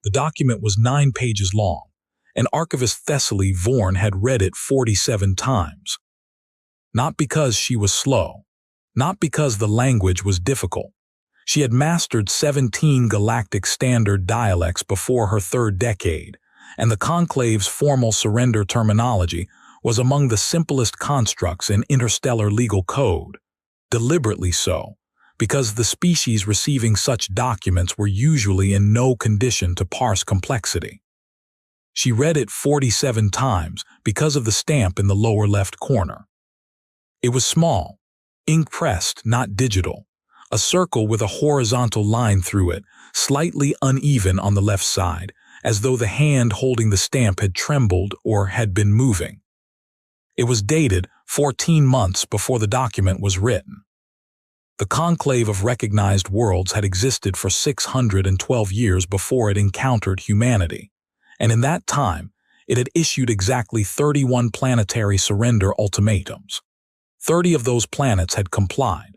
The document was 9 pages long, and archivist Thessaly Vorn had read it 47 times. Not because she was slow, not because the language was difficult. She had mastered 17 Galactic standard dialects before her 3rd decade, and the Conclave's formal surrender terminology was among the simplest constructs in interstellar legal code. Deliberately so, because the species receiving such documents were usually in no condition to parse complexity. She read it 47 times because of the stamp in the lower left corner. It was small, ink-pressed, not digital, a circle with a horizontal line through it, slightly uneven on the left side, as though the hand holding the stamp had trembled or had been moving. It was dated 14 months before the document was written. The Conclave of Recognized Worlds had existed for 612 years before it encountered humanity, and in that time, it had issued exactly 31 planetary surrender ultimatums. 30 of those planets had complied.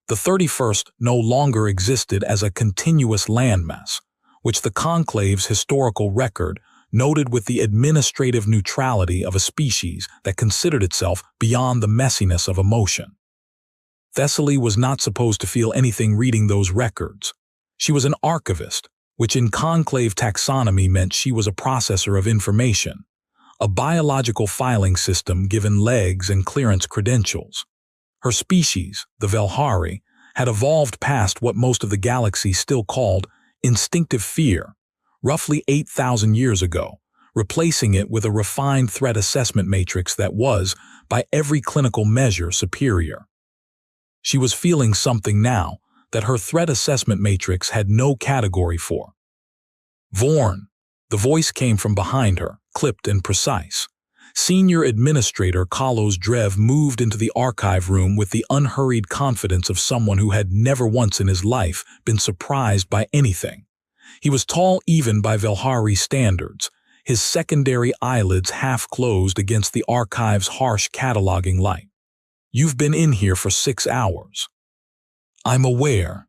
The 31st no longer existed as a continuous landmass, which the Conclave's historical record noted with the administrative neutrality of a species that considered itself beyond the messiness of emotion. Thessaly was not supposed to feel anything reading those records. She was an archivist, which in Conclave taxonomy meant she was a processor of information, a biological filing system given legs and clearance credentials. Her species, the Velhari, had evolved past what most of the galaxy still called instinctive fear, roughly 8,000 years ago, replacing it with a refined threat assessment matrix that was, by every clinical measure, superior. She was feeling something now that her threat assessment matrix had no category for. Vorn, the voice came from behind her, clipped and precise. Senior Administrator Kalos Drev moved into the archive room with the unhurried confidence of someone who had never once in his life been surprised by anything. He was tall even by Velhari standards, his secondary eyelids half closed against the archive's harsh cataloging light. "You've been in here for 6 hours." "I'm aware."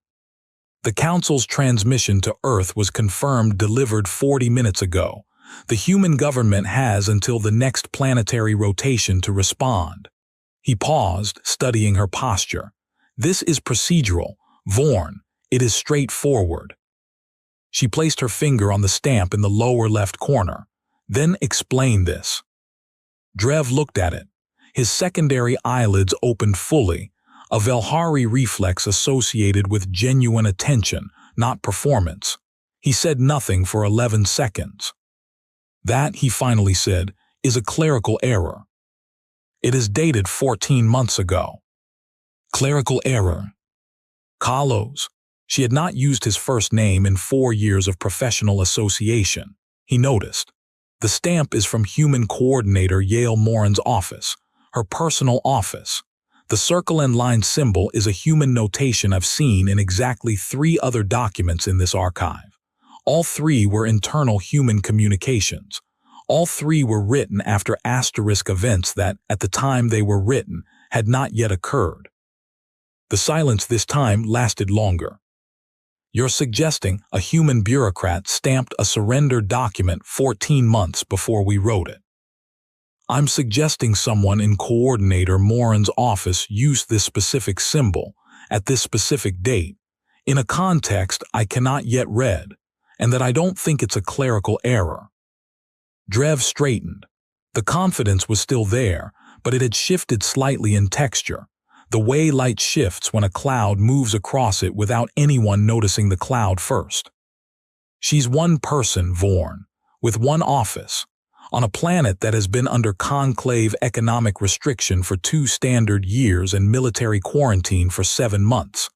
The Council's transmission to Earth was confirmed delivered 40 minutes ago. The human government has until the next planetary rotation to respond. He paused, studying her posture. "This is procedural, Vorn. It is straightforward." She placed her finger on the stamp in the lower left corner. "Then explain this." Drev looked at it. His secondary eyelids opened fully, a Velhari reflex associated with genuine attention, not performance. He said nothing for 11 seconds. "That," he finally said, "is a clerical error. It is dated 14 months ago." Clerical error. Kalos. She had not used his first name in 4 years of professional association. He noticed. The stamp is from Human Coordinator Yale Morin's office, her personal office. The circle and line symbol is a human notation I've seen in exactly 3 other documents in this archive. All 3 were internal human communications. All 3 were written after asterisk events that, at the time they were written, had not yet occurred. The silence this time lasted longer. "You're suggesting a human bureaucrat stamped a surrender document 14 months before we wrote it." "I'm suggesting someone in Coordinator Morin's office used this specific symbol, at this specific date, in a context I cannot yet read, and that I don't think it's a clerical error." Drev straightened. The confidence was still there, but it had shifted slightly in texture, the way light shifts when a cloud moves across it without anyone noticing the cloud first. "She's one person, Vorn, with one office, on a planet that has been under conclave economic restriction for 2 standard years and military quarantine for 7 months.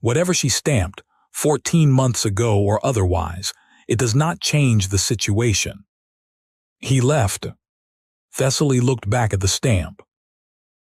Whatever she stamped, 14 months ago or otherwise, it does not change the situation." He left. Thessaly looked back at the stamp.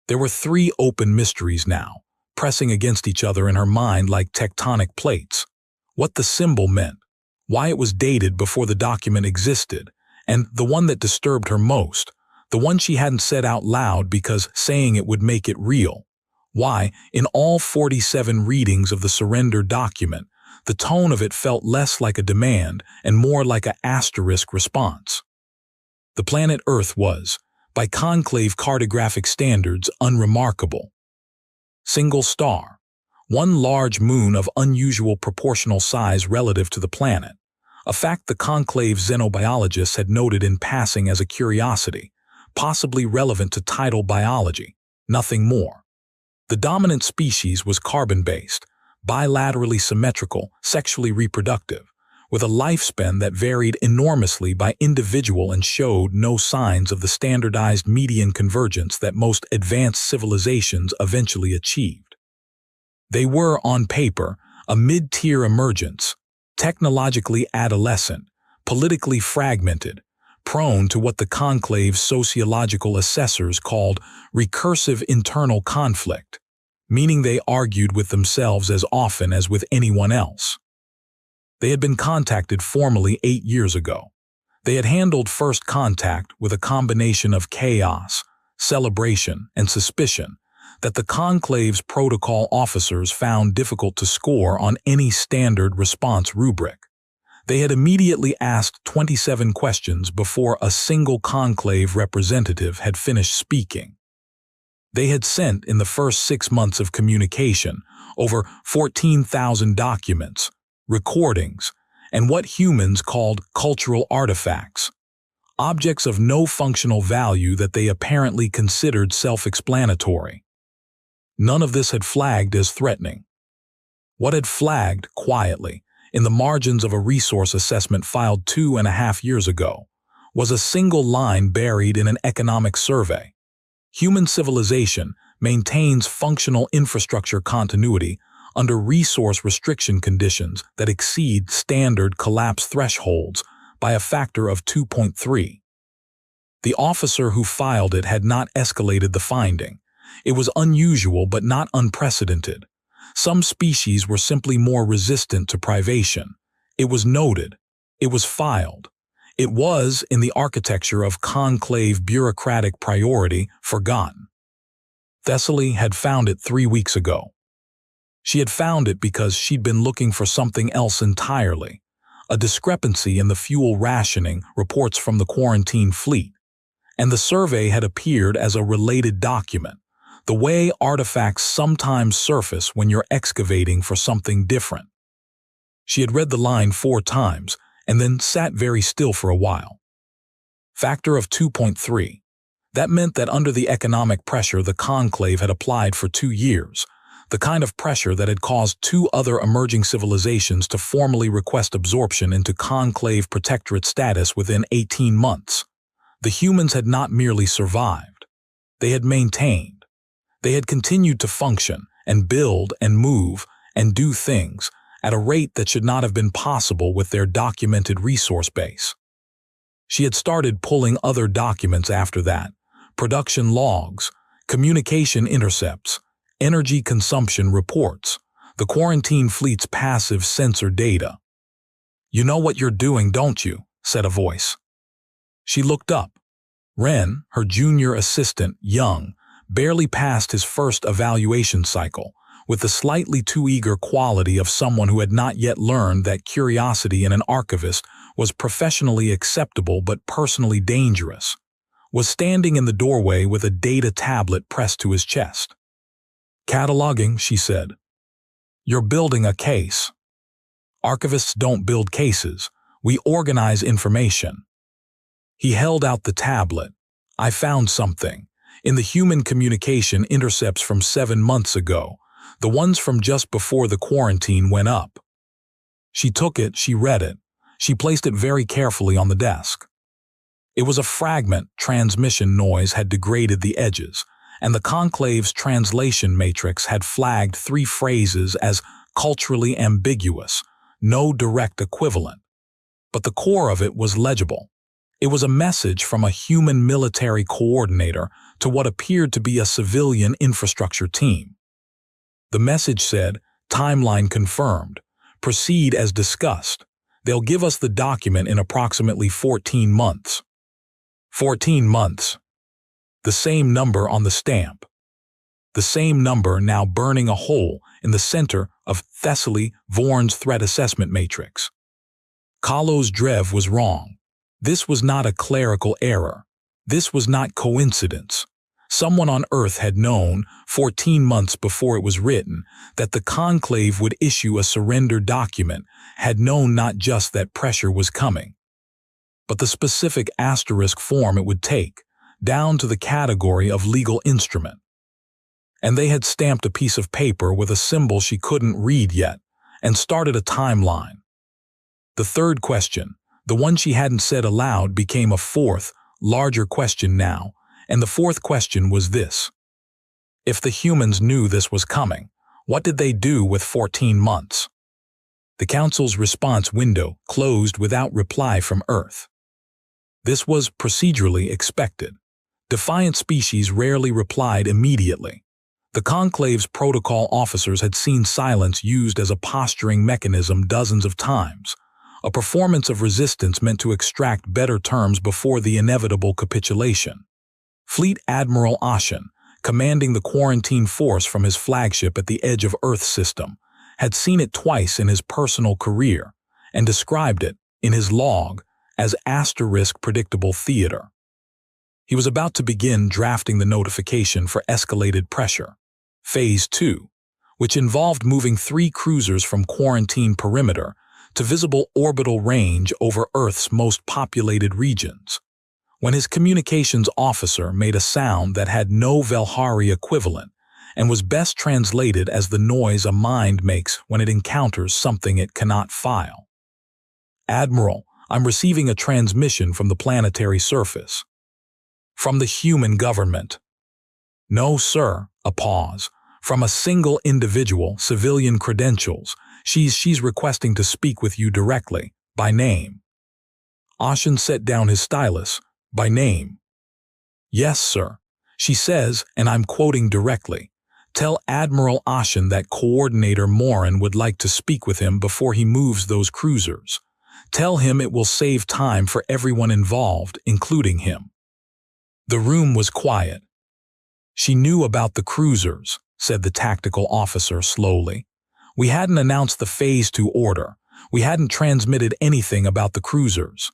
There were 3 open mysteries now, pressing against each other in her mind like tectonic plates. What the symbol meant, why it was dated before the document existed, and the one that disturbed her most, the one she hadn't said out loud because saying it would make it real. Why, in all 47 readings of the surrender document, The tone of it felt less like a demand and more like an asterisk response. The planet Earth was, by conclave cartographic standards, unremarkable. Single star, one large moon of unusual proportional size relative to the planet, a fact the conclave xenobiologists had noted in passing as a curiosity, possibly relevant to tidal biology, nothing more. The dominant species was carbon-based, bilaterally symmetrical, sexually reproductive, with a lifespan that varied enormously by individual and showed no signs of the standardized median convergence that most advanced civilizations eventually achieved. They were, on paper, a mid-tier emergence, technologically adolescent, politically fragmented, prone to what the conclave's sociological assessors called recursive internal conflict, meaning they argued with themselves as often as with anyone else. They had been contacted formally 8 years ago. They had handled first contact with a combination of chaos, celebration, and suspicion that the conclave's protocol officers found difficult to score on any standard response rubric. They had immediately asked 27 questions before a single conclave representative had finished speaking. They had sent, in the first 6 months of communication, over 14,000 documents, recordings, and what humans called cultural artifacts, objects of no functional value that they apparently considered self-explanatory. None of this had flagged as threatening. What had flagged, quietly, in the margins of a resource assessment filed 2.5 years ago, was a single line buried in an economic survey. Human civilization maintains functional infrastructure continuity under resource restriction conditions that exceed standard collapse thresholds by a factor of 2.3. The officer who filed it had not escalated the finding. It was unusual but not unprecedented. Some species were simply more resistant to privation. It was noted. It was filed. It was, in the architecture of conclave bureaucratic priority, forgotten. Thessaly had found it 3 weeks ago. She had found it because she'd been looking for something else entirely, a discrepancy in the fuel rationing reports from the quarantine fleet, and the survey had appeared as a related document, the way artifacts sometimes surface when you're excavating for something different. She had read the line 4 times and then sat very still for a while. Factor of 2.3. That meant that under the economic pressure the conclave had applied for 2 years, the kind of pressure that had caused 2 other emerging civilizations to formally request absorption into conclave protectorate status within 18 months. The humans had not merely survived. They had maintained. They had continued to function and build and move and do things at a rate that should not have been possible with their documented resource base. She had started pulling other documents after that: production logs, communication intercepts, energy consumption reports, the quarantine fleet's passive sensor data. "You know what you're doing, don't you?" said a voice. She looked up. Ren, her junior assistant, young, barely past his first evaluation cycle, with the slightly too eager quality of someone who had not yet learned that curiosity in an archivist was professionally acceptable but personally dangerous, was standing in the doorway with a data tablet pressed to his chest. "Cataloging," she said. "You're building a case." "Archivists don't build cases. We organize information." He held out the tablet. "I found something. In the human communication intercepts from 7 months ago, the ones from just before the quarantine went up." She took it, she read it. She placed it very carefully on the desk. It was a fragment. Transmission noise had degraded the edges, and the conclave's translation matrix had flagged 3 phrases as culturally ambiguous, no direct equivalent. But the core of it was legible. It was a message from a human military coordinator to what appeared to be a civilian infrastructure team. The message said, "Timeline confirmed. Proceed as discussed. They'll give us the document in approximately 14 months. 14 months. The same number on the stamp. the same number now burning a hole in the center of Thessaly Vorn's threat assessment matrix. Kalos Drev was wrong. This was not a clerical error. This was not coincidence. Someone on Earth had known, 14 months before it was written, that the Conclave would issue a surrender document, had known not just that pressure was coming, but the specific asterisk form it would take, down to the category of legal instrument. And they had stamped a piece of paper with a symbol she couldn't read yet, and started a timeline. The third question, the one she hadn't said aloud, became a fourth, larger question now, and the fourth question was this. If the humans knew this was coming, what did they do with 14 months? The Council's response window closed without reply from Earth. This was procedurally expected. Defiant species rarely replied immediately. The Conclave's protocol officers had seen silence used as a posturing mechanism dozens of times, a performance of resistance meant to extract better terms before the inevitable capitulation. Fleet Admiral Ashen, commanding the quarantine force from his flagship at the edge of Earth system, had seen it twice in his personal career and described it, in his log, as asterisk predictable theater. He was about to begin drafting the notification for escalated pressure, Phase 2, which involved moving 3 cruisers from quarantine perimeter to visible orbital range over Earth's most populated regions, when his communications officer made a sound that had no Velhari equivalent and was best translated as the noise a mind makes when it encounters something it cannot file. Admiral, I'm receiving a transmission from the planetary surface. From the human government. No, sir, a pause. From a single individual, civilian credentials. She's requesting to speak with you directly, by name. Ashen set down his stylus. By name. Yes, sir. She says, and I'm quoting directly, tell Admiral Ashen that Coordinator Morin would like to speak with him before he moves those cruisers. Tell him it will save time for everyone involved, including him. The room was quiet. She knew about the cruisers, said the tactical officer slowly. We hadn't announced the Phase 2 order. We hadn't transmitted anything about the cruisers.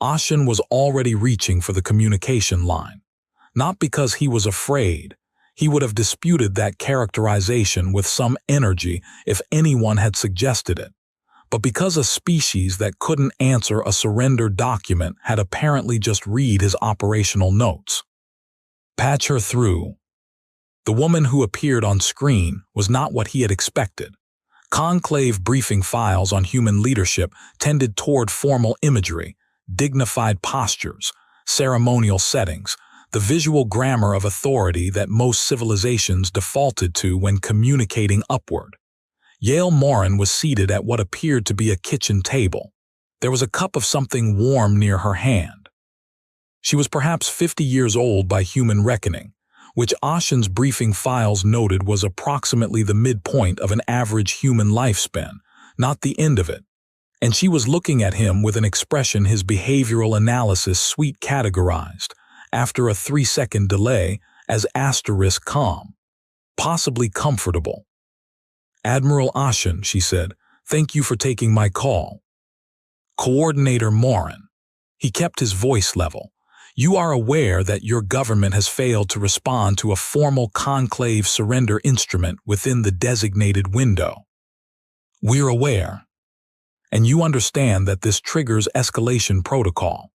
Ashen was already reaching for the communication line. Not because he was afraid. He would have disputed that characterization with some energy if anyone had suggested it. But because a species that couldn't answer a surrender document had apparently just read his operational notes. Patch her through. The woman who appeared on screen was not what he had expected. Conclave briefing files on human leadership tended toward formal imagery, dignified postures, ceremonial settings, the visual grammar of authority that most civilizations defaulted to when communicating upward. Yale Morin was seated at what appeared to be a kitchen table. There was a cup of something warm near her hand. She was perhaps 50 years old by human reckoning, which Ashen's briefing files noted was approximately the midpoint of an average human lifespan, not the end of it. And she was looking at him with an expression his behavioral analysis suite categorized, after a 3-second delay, as asterisk calm, possibly comfortable. Admiral Ashen, she said, thank you for taking my call. Coordinator Morin. He kept his voice level. You are aware that your government has failed to respond to a formal conclave surrender instrument within the designated window. We're aware. And you understand that this triggers escalation protocol.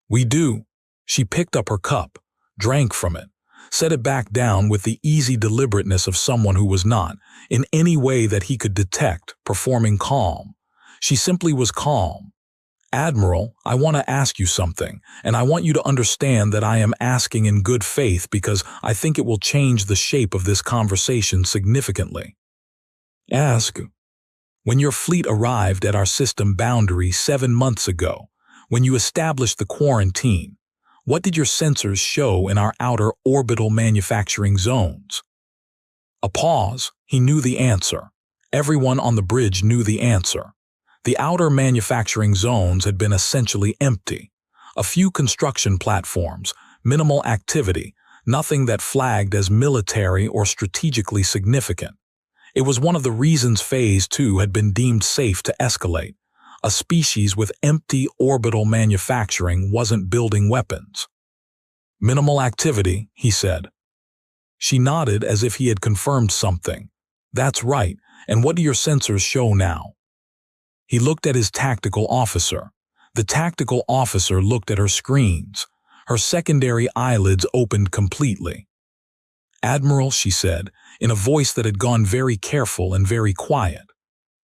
We do. She picked up her cup, drank from it, set it back down with the easy deliberateness of someone who was not, in any way that he could detect, performing calm. She simply was calm. Admiral, I want to ask you something, and I want you to understand that I am asking in good faith because I think it will change the shape of this conversation significantly. Ask. When your fleet arrived at our system boundary 7 months ago, when you established the quarantine, what did your sensors show in our outer orbital manufacturing zones? A pause. He knew the answer. Everyone on the bridge knew the answer. The outer manufacturing zones had been essentially empty. A few construction platforms, minimal activity, nothing that flagged as military or strategically significant. It was one of the reasons Phase 2 had been deemed safe to escalate. A species with empty orbital manufacturing wasn't building weapons. "Minimal activity," he said. She nodded as if he had confirmed something. "That's right, and what do your sensors show now?" He looked at his tactical officer. The tactical officer looked at her screens. Her secondary eyelids opened completely. "Admiral," she said, in a voice that had gone very careful and very quiet,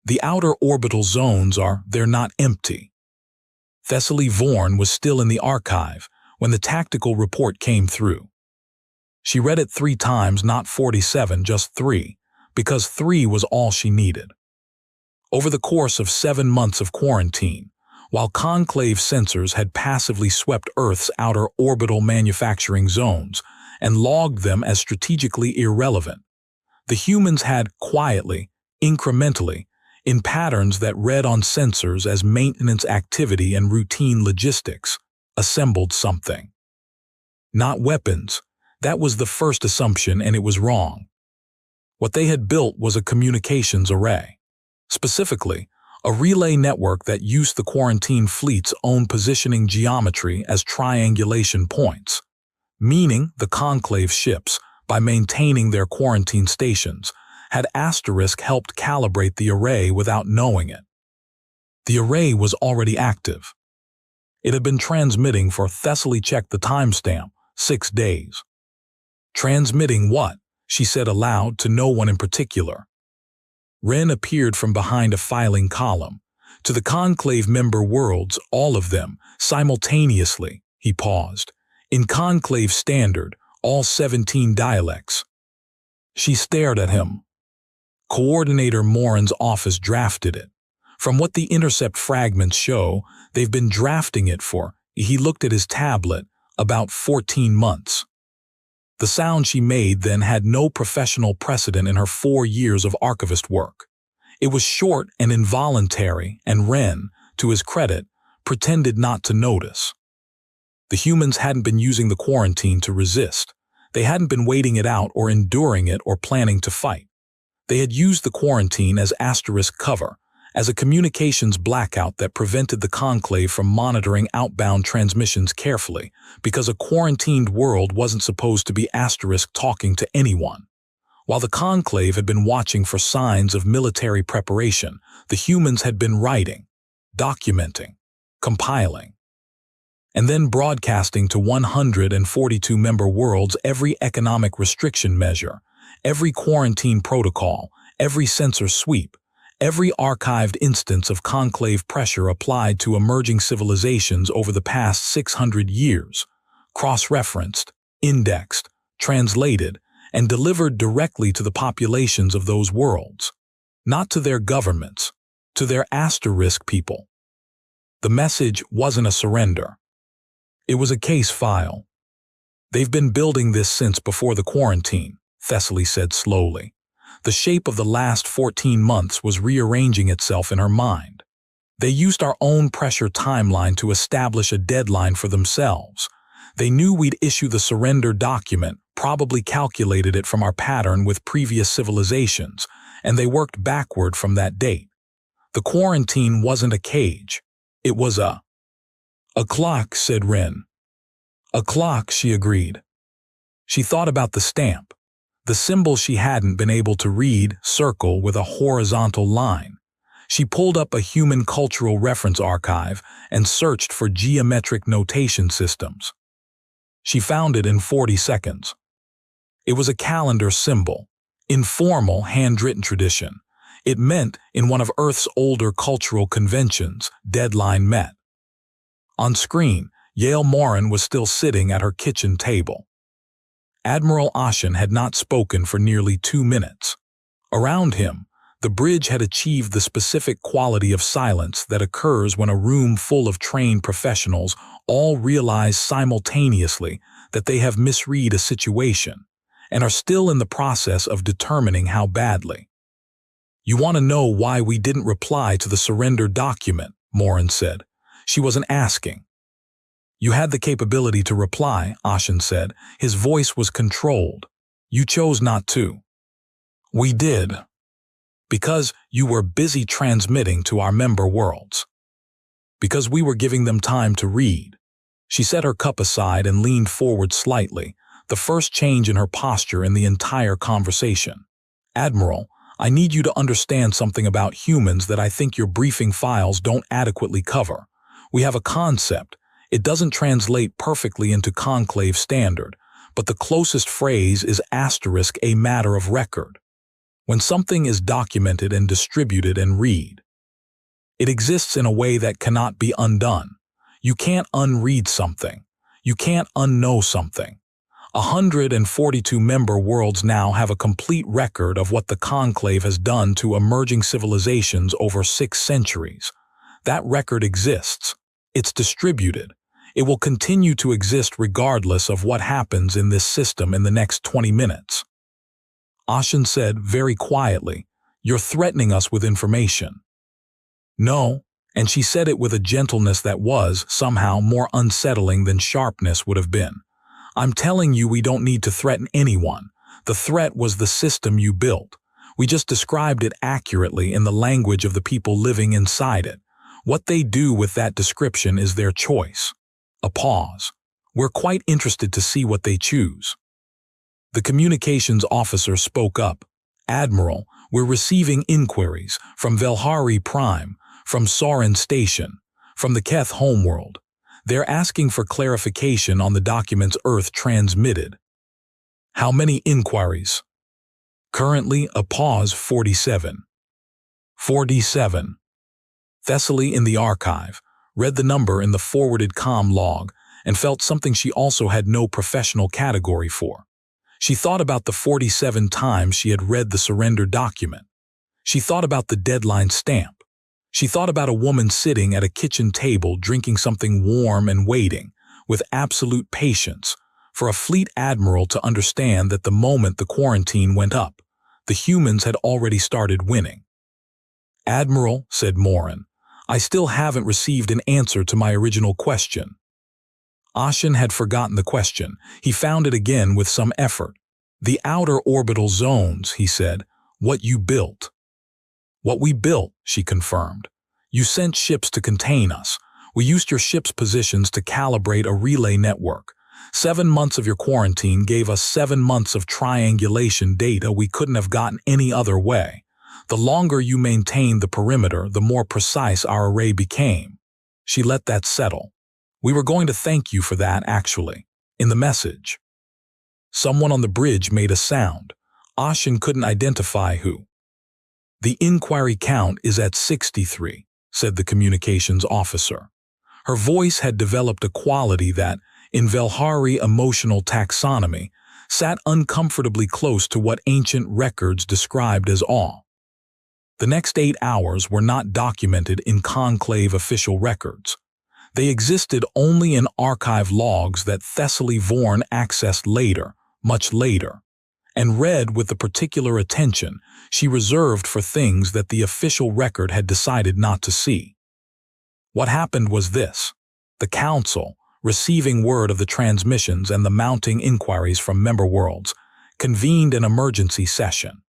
"the outer orbital zones they're not empty." Thessaly Vorn was still in the archive when the tactical report came through. She read it 3 times, not 47, just 3, because 3 was all she needed. Over the course of 7 months of quarantine, while Conclave sensors had passively swept Earth's outer orbital manufacturing zones and logged them as strategically irrelevant, the humans had quietly, incrementally, in patterns that read on sensors as maintenance activity and routine logistics, assembled something. Not weapons. That was the first assumption, and it was wrong. What they had built was a communications array. Specifically, a relay network that used the quarantine fleet's own positioning geometry as triangulation points, meaning the Conclave ships, by maintaining their quarantine stations, had Asterisk helped calibrate the array without knowing it. The array was already active. It had been transmitting for Thessaly checked the timestamp, 6 days. "Transmitting what?" she said aloud to no one in particular. Wren appeared from behind a filing column. "To the Conclave member worlds, all of them, simultaneously," he paused. "In Conclave Standard, all 17 dialects." She stared at him. Coordinator Morin's office drafted it. From what the intercept fragments show, they've been drafting it for, he looked at his tablet, about 14 months. The sound she made then had no professional precedent in her 4 years of archivist work. It was short and involuntary, and Wren, to his credit, pretended not to notice. The humans hadn't been using the quarantine to resist. They hadn't been waiting it out or enduring it or planning to fight. They had used the quarantine as asterisk cover, as a communications blackout that prevented the Conclave from monitoring outbound transmissions carefully, because a quarantined world wasn't supposed to be asterisk talking to anyone. While the Conclave had been watching for signs of military preparation, the humans had been writing, documenting, compiling, and then broadcasting to 142 member worlds every economic restriction measure, every quarantine protocol, every sensor sweep, every archived instance of conclave pressure applied to emerging civilizations over the past 600 years, cross-referenced, indexed, translated, and delivered directly to the populations of those worlds, not to their governments, to their asterisk people. The message wasn't a surrender. It was a case file. "They've been building this since before the quarantine," Thessaly said slowly. The shape of the last 14 months was rearranging itself in her mind. They used our own pressure timeline to establish a deadline for themselves. They knew we'd issue the surrender document, probably calculated it from our pattern with previous civilizations, and they worked backward from that date. The quarantine wasn't a cage. It was a clock, said Wren. "A clock," she agreed. She thought about the stamp. The symbol she hadn't been able to read, circle with a horizontal line. She pulled up a human cultural reference archive and searched for geometric notation systems. She found it in 40 seconds. It was a calendar symbol, informal handwritten tradition. It meant, in one of Earth's older cultural conventions, deadline met. On screen, Yale Morin was still sitting at her kitchen table. Admiral Ashen had not spoken for nearly 2 minutes. Around him, the bridge had achieved the specific quality of silence that occurs when a room full of trained professionals all realize simultaneously that they have misread a situation and are still in the process of determining how badly. "You want to know why we didn't reply to the surrender document," Morin said. She wasn't asking. You had the capability to reply, Ashen said. His voice was controlled. You chose not to. We did. Because you were busy transmitting to our member worlds. Because we were giving them time to read. She set her cup aside and leaned forward slightly, the first change in her posture in the entire conversation. Admiral, I need you to understand something about humans that I think your briefing files don't adequately cover. We have a concept. It doesn't translate perfectly into conclave standard, but the closest phrase is asterisk a matter of record. When something is documented and distributed and read, it exists in a way that cannot be undone. You can't unread something. You can't unknow something. 142 member worlds now have a complete record of what the Conclave has done to emerging civilizations over 6 centuries. That record exists. It's distributed. It will continue to exist regardless of what happens in this system in the next 20 minutes. Ashen said very quietly, "You're threatening us with information." No, and she said it with a gentleness that was, somehow, more unsettling than sharpness would have been. "I'm telling you we don't need to threaten anyone. The threat was the system you built. We just described it accurately in the language of the people living inside it. What they do with that description is their choice." A pause. "We're quite interested to see what they choose." The communications officer spoke up. "Admiral, we're receiving inquiries from Velhari Prime, from Sorin Station, from the Keth homeworld. They're asking for clarification on the documents Earth transmitted." "How many inquiries?" "Currently, a pause 47. 47. Thessaly in the archive read the number in the forwarded comm log and felt something she also had no professional category for. She thought about the 47 times she had read the surrender document. She thought about the deadline stamp. She thought about a woman sitting at a kitchen table drinking something warm and waiting, with absolute patience, for a fleet admiral to understand that the moment the quarantine went up, the humans had already started winning. "Admiral," said Morin, "I still haven't received an answer to my original question." Ashen had forgotten the question. He found it again with some effort. "The outer orbital zones," he said, "what you built." "What we built," she confirmed. "You sent ships to contain us. We used your ship's positions to calibrate a relay network. 7 months of your quarantine gave us 7 months of triangulation data we couldn't have gotten any other way. The longer you maintained the perimeter, the more precise our array became." She let that settle. "We were going to thank you for that, actually, in the message." Someone on the bridge made a sound. Ashen couldn't identify who. "The inquiry count is at 63, said the communications officer. Her voice had developed a quality that, in Velhari emotional taxonomy, sat uncomfortably close to what ancient records described as awe. The next 8 hours were not documented in conclave official records. They existed only in archive logs that Thessaly Vorn accessed later, much later, and read with the particular attention she reserved for things that the official record had decided not to see. What happened was this. The Council, receiving word of the transmissions and the mounting inquiries from member worlds, convened an emergency session.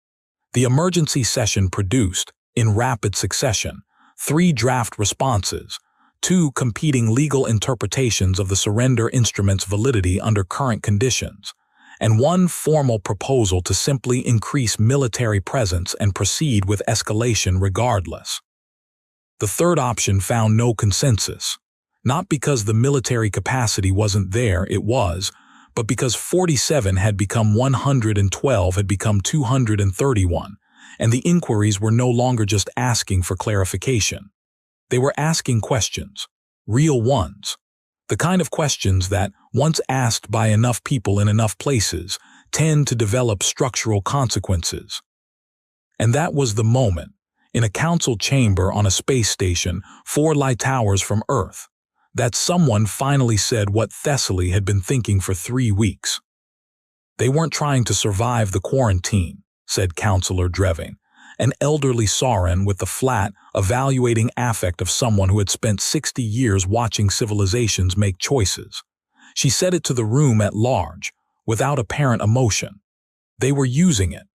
The emergency session produced, in rapid succession, 3 draft responses, 2 competing legal interpretations of the surrender instrument's validity under current conditions, and 1 formal proposal to simply increase military presence and proceed with escalation regardless. The third option found no consensus, not because the military capacity wasn't there, it was, but because 47 had become 112 had become 231, and the inquiries were no longer just asking for clarification. They were asking questions, real ones, the kind of questions that, once asked by enough people in enough places, tend to develop structural consequences. And that was the moment, in a council chamber on a space station 4 light hours from Earth, that someone finally said what Thessaly had been thinking for 3 weeks. "They weren't trying to survive the quarantine," said Counselor Dreving, an elderly Sauron with the flat, evaluating affect of someone who had spent 60 years watching civilizations make choices. She said it to the room at large, without apparent emotion. They were using it.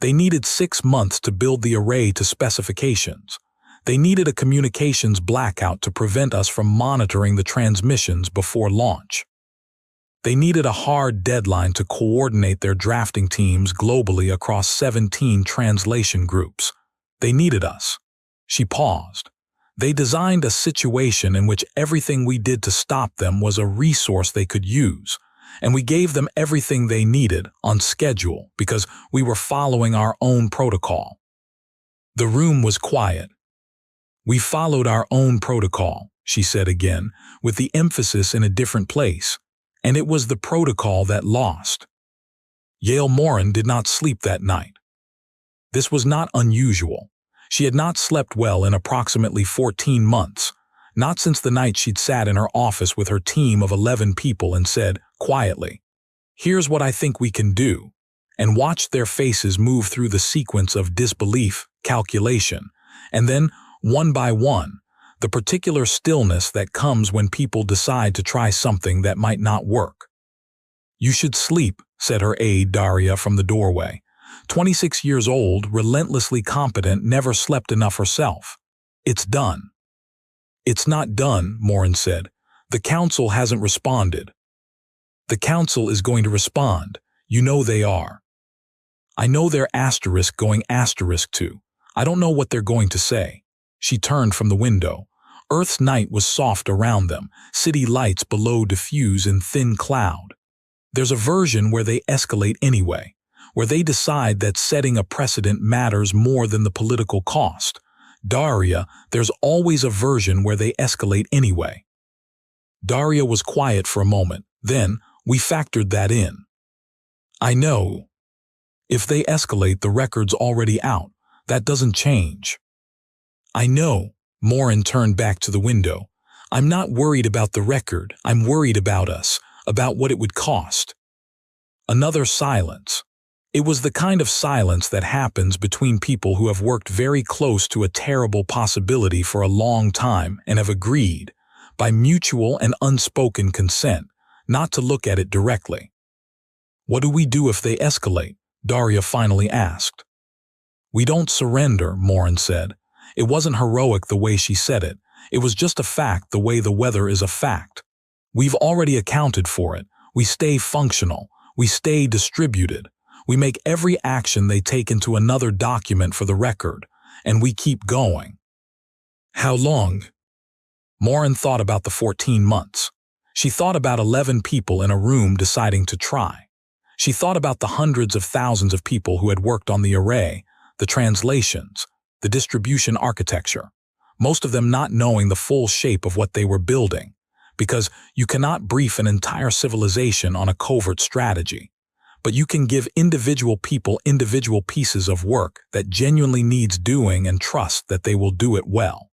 They needed 6 months to build the array to specifications. They needed a communications blackout to prevent us from monitoring the transmissions before launch. They needed a hard deadline to coordinate their drafting teams globally across 17 translation groups. They needed us. She paused. They designed a situation in which everything we did to stop them was a resource they could use, and we gave them everything they needed on schedule because we were following our own protocol. The room was quiet. We followed our own protocol, she said again, with the emphasis in a different place, and it was the protocol that lost. Yale Morin did not sleep that night. This was not unusual. She had not slept well in approximately 14 months, not since the night she'd sat in her office with her team of 11 people and said, quietly, "Here's what I think we can do," and watched their faces move through the sequence of disbelief, calculation, and then, one by one, the particular stillness that comes when people decide to try something that might not work. "You should sleep," said her aide Daria from the doorway. 26 years old, relentlessly competent, never slept enough herself. "It's done." "It's not done," Morin said. "The council hasn't responded." "The council is going to respond. You know they are." "I know they're going to. I don't know what they're going to say." She turned from the window. Earth's night was soft around them, city lights below diffuse in thin cloud. There's a version where they escalate anyway, where they decide that setting a precedent matters more than the political cost. Daria, there's always a version where they escalate anyway. Daria was quiet for a moment. Then, we factored that in. "I know. If they escalate, the record's already out. That doesn't change." "I know." Morin turned back to the window. "I'm not worried about the record. I'm worried about us, about what it would cost." Another silence. It was the kind of silence that happens between people who have worked very close to a terrible possibility for a long time and have agreed, by mutual and unspoken consent, not to look at it directly. "What do we do if they escalate?" Daria finally asked. "We don't surrender," Morin said. It wasn't heroic the way she said it. It was just a fact the way the weather is a fact. We've already accounted for it. We stay functional. We stay distributed. We make every action they take into another document for the record, and we keep going. "How long?" Morin thought about the 14 months. She thought about 11 people in a room deciding to try. She thought about the hundreds of thousands of people who had worked on the array, the translations, the distribution architecture, most of them not knowing the full shape of what they were building, because you cannot brief an entire civilization on a covert strategy, but you can give individual people individual pieces of work that genuinely needs doing and trust that they will do it well.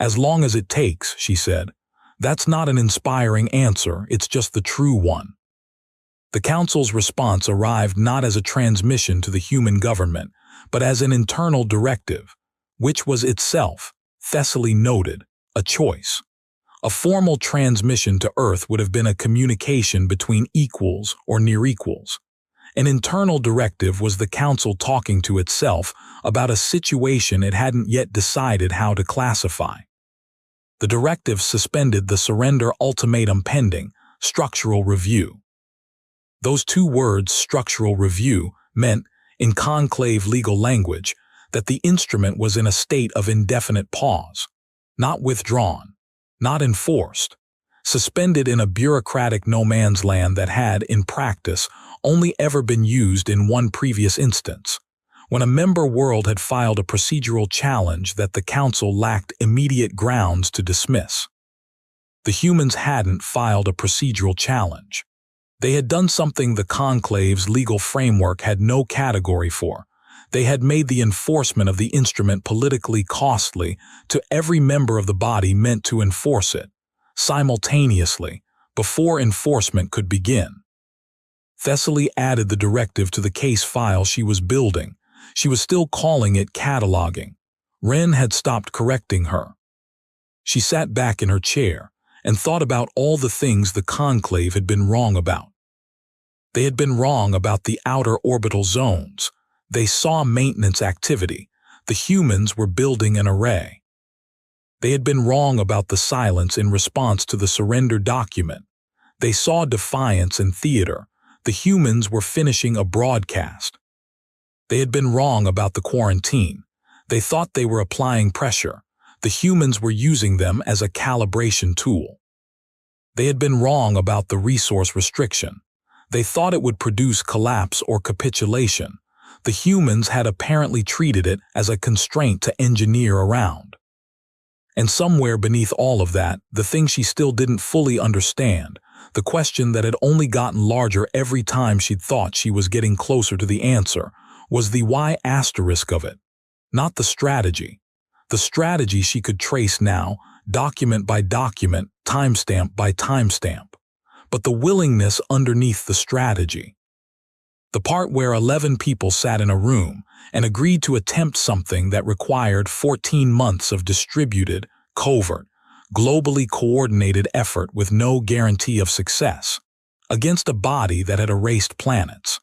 "As long as it takes," she said. "That's not an inspiring answer, it's just the true one." The council's response arrived not as a transmission to the human government, but as an internal directive, which was itself, Thessaly noted, a choice. A formal transmission to Earth would have been a communication between equals or near equals. An internal directive was the council talking to itself about a situation it hadn't yet decided how to classify. The directive suspended the surrender ultimatum pending structural review. Those two words, structural review, meant, in conclave legal language, that the instrument was in a state of indefinite pause, not withdrawn, not enforced, suspended in a bureaucratic no-man's land that had, in practice, only ever been used in one previous instance, when a member world had filed a procedural challenge that the council lacked immediate grounds to dismiss. The humans hadn't filed a procedural challenge. They had done something the conclave's legal framework had no category for. They had made the enforcement of the instrument politically costly to every member of the body meant to enforce it, simultaneously, before enforcement could begin. Thessaly added the directive to the case file she was building. She was still calling it cataloging. Wren had stopped correcting her. She sat back in her chair and thought about all the things the Conclave had been wrong about. They had been wrong about the outer orbital zones. They saw maintenance activity. The humans were building an array. They had been wrong about the silence in response to the surrender document. They saw defiance in theater. The humans were finishing a broadcast. They had been wrong about the quarantine. They thought they were applying pressure. The humans were using them as a calibration tool. They had been wrong about the resource restriction. They thought it would produce collapse or capitulation. The humans had apparently treated it as a constraint to engineer around. And somewhere beneath all of that, the thing she still didn't fully understand, the question that had only gotten larger every time she'd thought she was getting closer to the answer, was the why asterisk of it. Not the strategy. The strategy she could trace now, document by document, timestamp by timestamp. But the willingness underneath the strategy. The part where 11 people sat in a room and agreed to attempt something that required 14 months of distributed, covert, globally coordinated effort with no guarantee of success, against a body that had erased planets.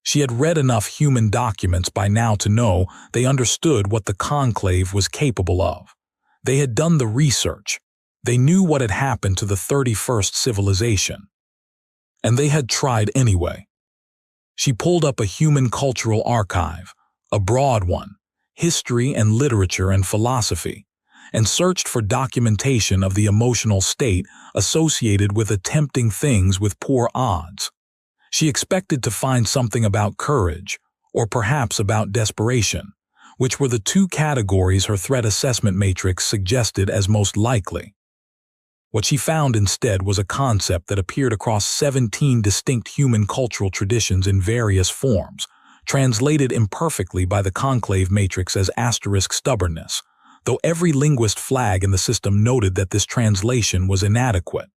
She had read enough human documents by now to know they understood what the Conclave was capable of. They had done the research. They knew what had happened to the 31st civilization. And they had tried anyway. She pulled up a human cultural archive, a broad one, history and literature and philosophy, and searched for documentation of the emotional state associated with attempting things with poor odds. She expected to find something about courage, or perhaps about desperation, which were the two categories her threat assessment matrix suggested as most likely. What she found instead was a concept that appeared across 17 distinct human cultural traditions in various forms, translated imperfectly by the Conclave matrix as asterisk stubbornness, though every linguist flag in the system noted that this translation was inadequate.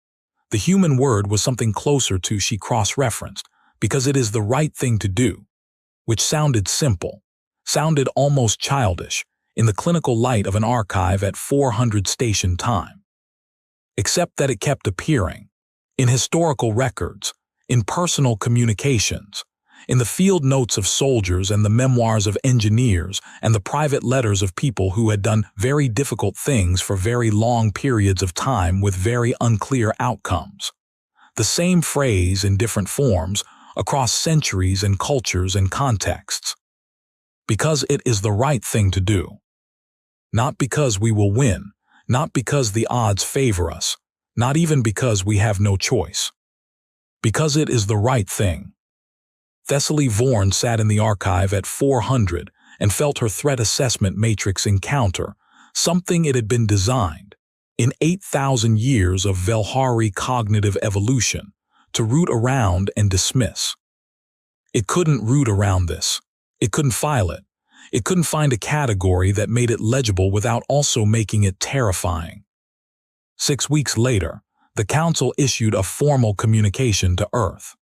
The human word was something closer to she cross-referenced, because it is the right thing to do, which sounded simple, sounded almost childish, in the clinical light of an archive at 400 station time. Except that it kept appearing, in historical records, in personal communications, in the field notes of soldiers and the memoirs of engineers and the private letters of people who had done very difficult things for very long periods of time with very unclear outcomes. The same phrase in different forms across centuries and cultures and contexts. Because it is the right thing to do. Not because we will win, not because the odds favor us, not even because we have no choice. Because it is the right thing. Thessaly Vorn sat in the archive at 400 and felt her threat assessment matrix encounter something it had been designed, in 8,000 years of Velhari cognitive evolution, to root around and dismiss. It couldn't root around this. It couldn't file it. It couldn't find a category that made it legible without also making it terrifying. 6 weeks later, the Council issued a formal communication to Earth.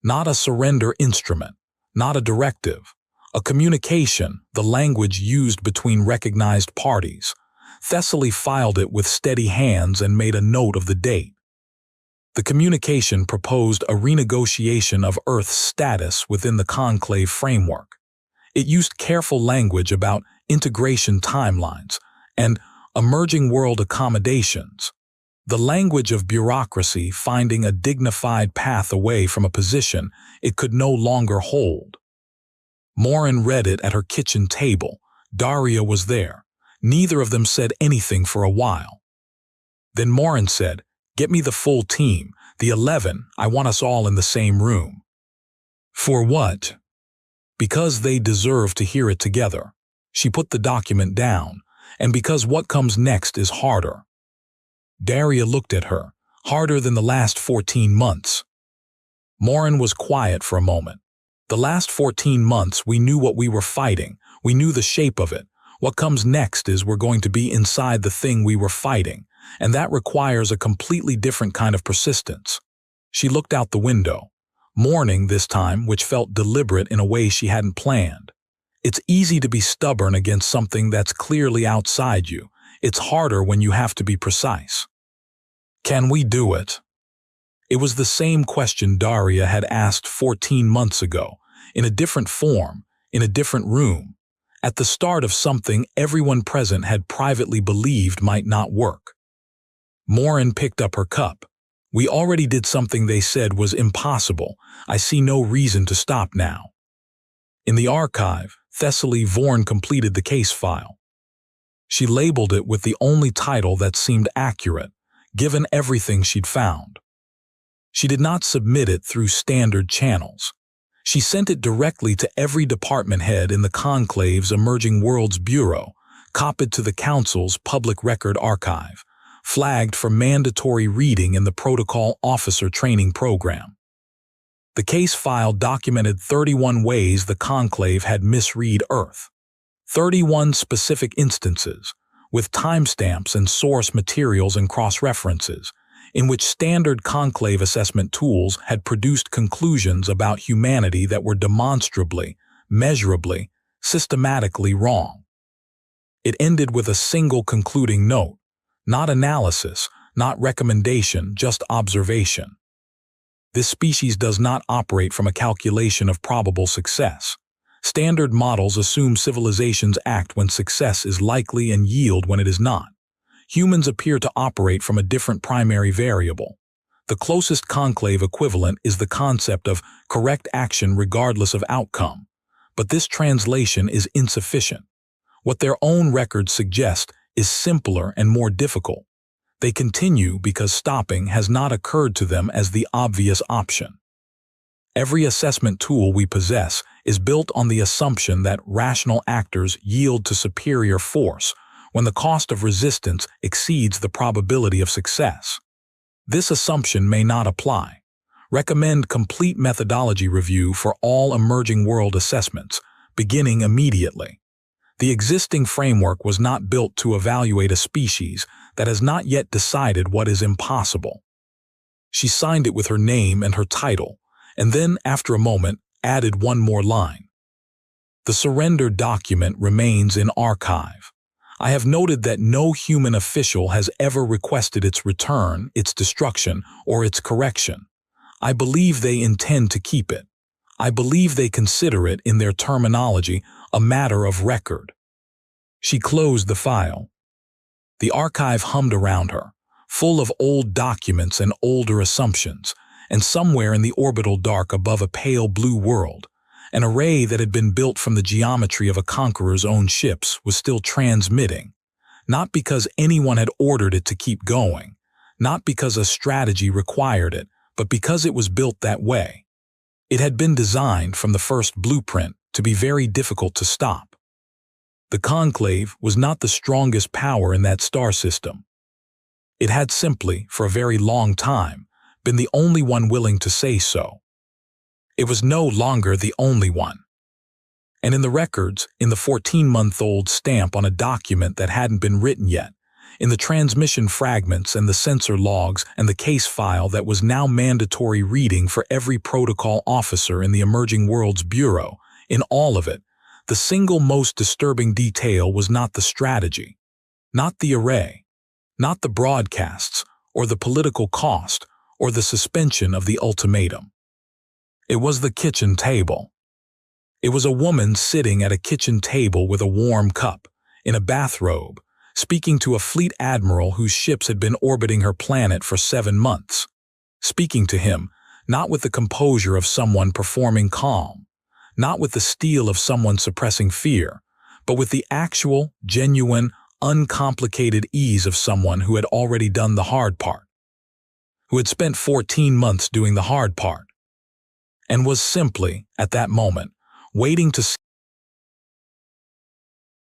Not a surrender instrument, not a directive, a communication, the language used between recognized parties. Thessaly filed it with steady hands and made a note of the date. The communication proposed a renegotiation of Earth's status within the Conclave framework. It used careful language about integration timelines and emerging world accommodations, the language of bureaucracy finding a dignified path away from a position it could no longer hold. Morin read it at her kitchen table. Daria was there. Neither of them said anything for a while. Then Morin said, "Get me the full team, the 11, I want us all in the same room." For what? Because they deserve to hear it together. She put the document down, and because what comes next is harder. Daria looked at her, harder than the last 14 months. Morin was quiet for a moment. The last 14 months we knew what we were fighting, we knew the shape of it. What comes next is we're going to be inside the thing we were fighting, and that requires a completely different kind of persistence. She looked out the window. Morning this time, which felt deliberate in a way she hadn't planned. It's easy to be stubborn against something that's clearly outside you. It's harder when you have to be precise. Can we do it? It was the same question Daria had asked 14 months ago, in a different form, in a different room, at the start of something everyone present had privately believed might not work. Morin picked up her cup. We already did something they said was impossible. I see no reason to stop now. In the archive, Thessaly Vorn completed the case file. She labeled it with the only title that seemed accurate, given everything she'd found. She did not submit it through standard channels. She sent it directly to every department head in the Conclave's Emerging Worlds Bureau, copied to the Council's Public Record Archive, flagged for mandatory reading in the Protocol Officer Training Program. The case file documented 31 ways the Conclave had misread Earth. 31 specific instances, with timestamps and source materials and cross-references, in which standard conclave assessment tools had produced conclusions about humanity that were demonstrably, measurably, systematically wrong. It ended with a single concluding note, not analysis, not recommendation, just observation. This species does not operate from a calculation of probable success. Standard models assume civilizations act when success is likely and yield when it is not. Humans appear to operate from a different primary variable. The closest conclave equivalent is the concept of correct action regardless of outcome, but this translation is insufficient. What their own records suggest is simpler and more difficult. They continue because stopping has not occurred to them as the obvious option. Every assessment tool we possess is built on the assumption that rational actors yield to superior force when the cost of resistance exceeds the probability of success. This assumption may not apply. Recommend complete methodology review for all emerging world assessments, beginning immediately. The existing framework was not built to evaluate a species that has not yet decided what is impossible. She signed it with her name and her title, and then, after a moment, added one more line. The surrender document remains in archive. I have noted that no human official has ever requested its return, its destruction, or its correction. I believe they intend to keep it. I believe they consider it, in their terminology, a matter of record. She closed the file. The archive hummed around her, full of old documents and older assumptions, and somewhere in the orbital dark above a pale blue world, an array that had been built from the geometry of a conqueror's own ships was still transmitting, not because anyone had ordered it to keep going, not because a strategy required it, but because it was built that way. It had been designed from the first blueprint to be very difficult to stop. The Conclave was not the strongest power in that star system. It had simply, for a very long time, been the only one willing to say so. It was no longer the only one. And in the records, in the 14-month-old stamp on a document that hadn't been written yet, in the transmission fragments and the sensor logs and the case file that was now mandatory reading for every protocol officer in the Emerging Worlds Bureau, in all of it, the single most disturbing detail was not the strategy, not the array, not the broadcasts, or the political cost, or the suspension of the ultimatum. It was the kitchen table. It was a woman sitting at a kitchen table with a warm cup, in a bathrobe, speaking to a fleet admiral whose ships had been orbiting her planet for 7 months. Speaking to him, not with the composure of someone performing calm, not with the steel of someone suppressing fear, but with the actual, genuine, uncomplicated ease of someone who had already done the hard part, who had spent 14 months doing the hard part, and was simply, at that moment, waiting to see